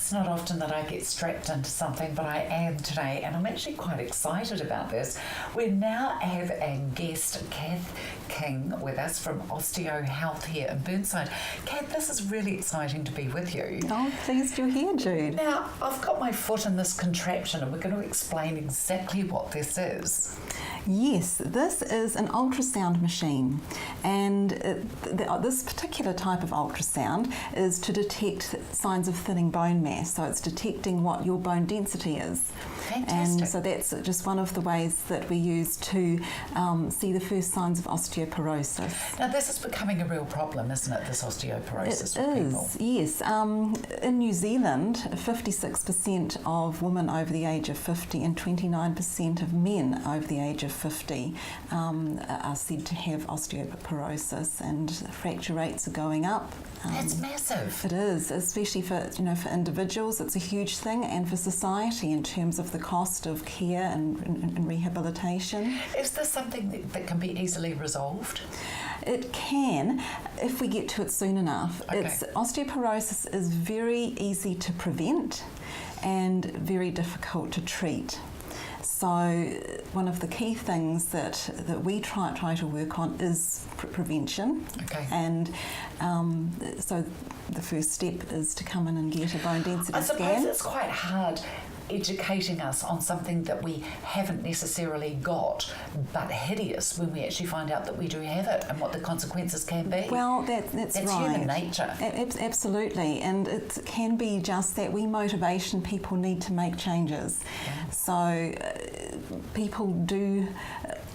It's not often that I get strapped into something, but I am today, and I'm actually quite excited about this. We now have a guest, Kath King, with us from Osteohealth here in Burnside. Kath, this is really exciting to be with you. Oh, pleased you're here, Jude. Now, I've got my foot in this contraption, and we're going to explain exactly what this is. Yes, this is an ultrasound machine, and this particular type of ultrasound is to detect signs of thinning bone mass, so it's detecting what your bone density is. Fantastic. And so that's just one of the ways that we use to see the first signs of osteoporosis. Now, this is becoming a real problem, isn't it, this osteoporosis for people? Yes. In New Zealand, 56% of women over the age of 50 and 29% of men over the age of 50 are said to have osteoporosis, and fracture rates are going up. That's massive. It is, especially for individuals. It's a huge thing, and for society in terms of the cost of care and rehabilitation. Is this something that can be easily resolved? It can, if we get to it soon enough. Okay. Osteoporosis is very easy to prevent and very difficult to treat. So one of the key things that we try to work on is prevention. Okay. And so the first step is to come in and get a bone density scan. I suppose it's quite hard educating us on something that we haven't necessarily got, but hideous when we actually find out that we do have it and what the consequences can be. Well, that's right. Human nature. Absolutely, and it can be just that motivation people need to make changes. Yeah. So people do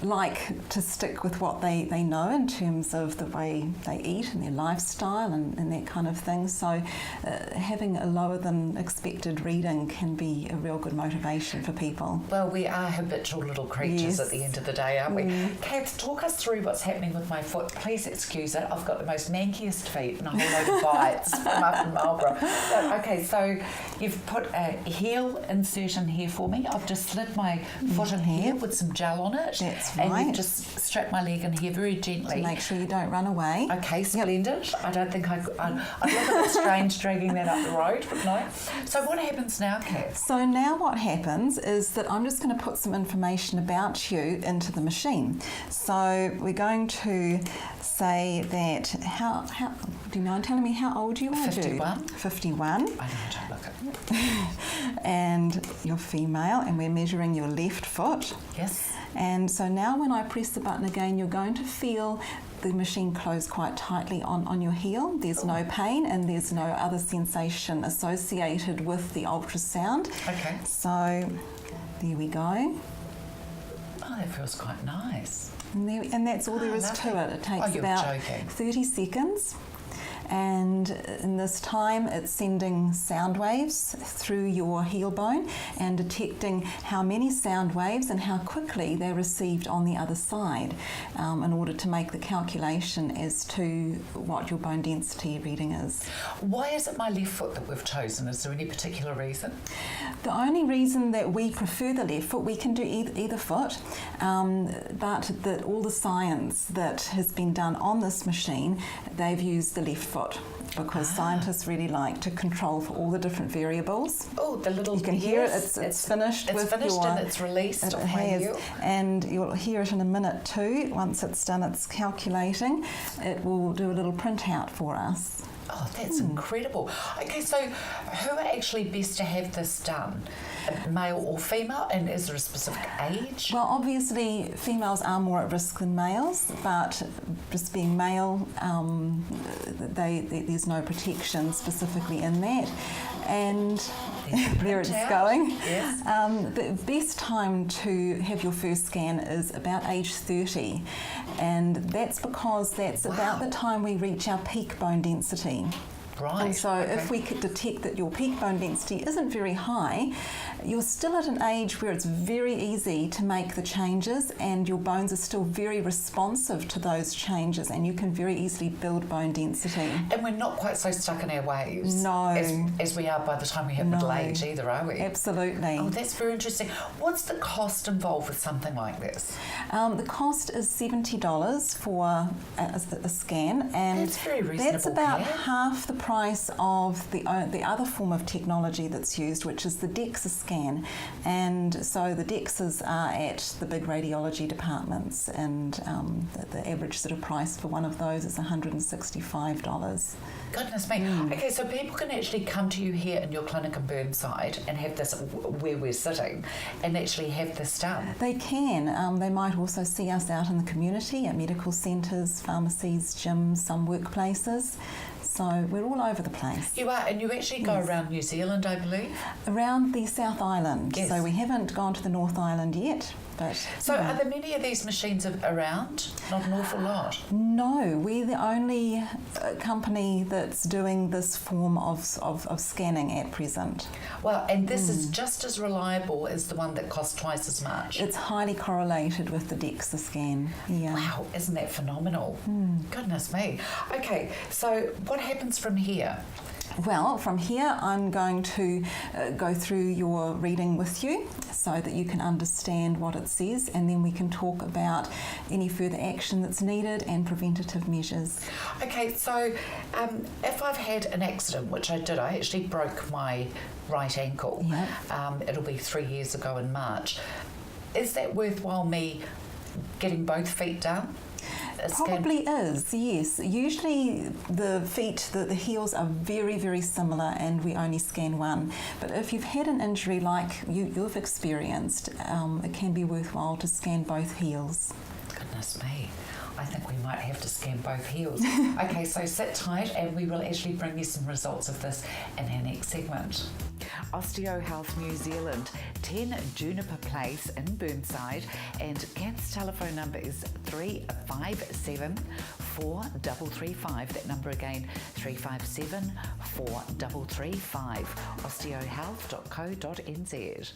like to stick with what they know in terms of the way they eat and their lifestyle and that kind of thing. So having a lower than expected reading can be a real good motivation for people. Well, we are habitual little creatures Yes. at the end of the day, aren't we? Kath, talk us through what's happening with my foot. Please excuse it. I've got the most mankiest feet and a whole load of bites from up in Marlborough. But, okay, so you've put a heel insertion here for me. I've just slid my foot in here with some gel on it. That's and right. you've just strapped my leg in here very gently. To make sure you don't run away. Okay, splendid. Yep. I don't think I'd look a bit strange dragging that up the road, but no. So what happens now, Kath? So now what happens is that I'm just going to put some information about you into the machine. So we're going to say that, how do you mind telling me how old you are, 51. Jude? 51. I know how to look at. And you're female, and we're measuring your left foot. Yes. And so now when I press the button again, you're going to feel the machine close quite tightly on your heel. There's no pain and there's no other sensation associated with the ultrasound. Okay. So there we go. Oh, that feels quite nice. And that's all there is to it. It takes about 30 seconds. And in this time it's sending sound waves through your heel bone and detecting how many sound waves and how quickly they're received on the other side in order to make the calculation as to what your bone density reading is. Why is it my left foot that we've chosen? Is there any particular reason? The only reason that we prefer the left foot, we can do either foot, but all the science that has been done on this machine, they've used the left foot because scientists really like to control for all the different variables. Oh, the little... You can hear it, it's finished. It's finished and it's released off my heel. And you'll hear it in a minute too. Once it's done its calculating, it will do a little printout for us. Oh, that's incredible. Okay, so who are actually best to have this done? Male or female? And is there a specific age? Well, obviously females are more at risk than males, but just being male, there's no protection specifically in that. And there it's going. Yes. The best time to have your first scan is about age 30, and that's because that's about the time we reach our peak bone density. Right. And so if we could detect that your peak bone density isn't very high, you're still at an age where it's very easy to make the changes and your bones are still very responsive to those changes and you can very easily build bone density. And we're not quite so stuck in our ways No. as we are by the time we hit middle age either, are we? Absolutely. Oh, that's very interesting. What's the cost involved with something like this? The cost is $70 for a scan, and that's very reasonable. that's about care. half the price of the other form of technology that's used, which is the DEXA scan. And so the DEXAs are at the big radiology departments, and the average sort of price for one of those is $165. Goodness me. Okay, so people can actually come to you here in your clinic in Burnside and have this, where we're sitting, and actually have this done. They can. They might also see us out in the community at medical centres, pharmacies, gyms, some workplaces. So we're all over the place. You are, and you actually go around New Zealand, I believe? Around the South Island. Yes. So we haven't gone to the North Island yet. But, so are there many of these machines around? Not an awful lot? No, we're the only company that's doing this form of scanning at present. Well, and this is just as reliable as the one that costs twice as much. It's highly correlated with the DEXA scan. Yeah. Wow, isn't that phenomenal? Goodness me. Okay, so what happens from here? Well, from here I'm going to go through your reading with you so that you can understand what it says, and then we can talk about any further action that's needed and preventative measures. Okay, so if I've had an accident, which I did, I actually broke my right ankle. Yep. It'll be 3 years ago in March. Is that worthwhile me getting both feet done? Probably is, yes. Usually the feet, the heels are very, very similar, and we only scan one. But if you've had an injury like you've experienced, it can be worthwhile to scan both heels. Goodness me. I think we might have to scan both heels. Okay, so sit tight and we will actually bring you some results of this in our next segment. Osteohealth New Zealand, 10 Juniper Place in Burnside, and Kath's telephone number is 357 4335. That number again, 357 4335. osteohealth.co.nz.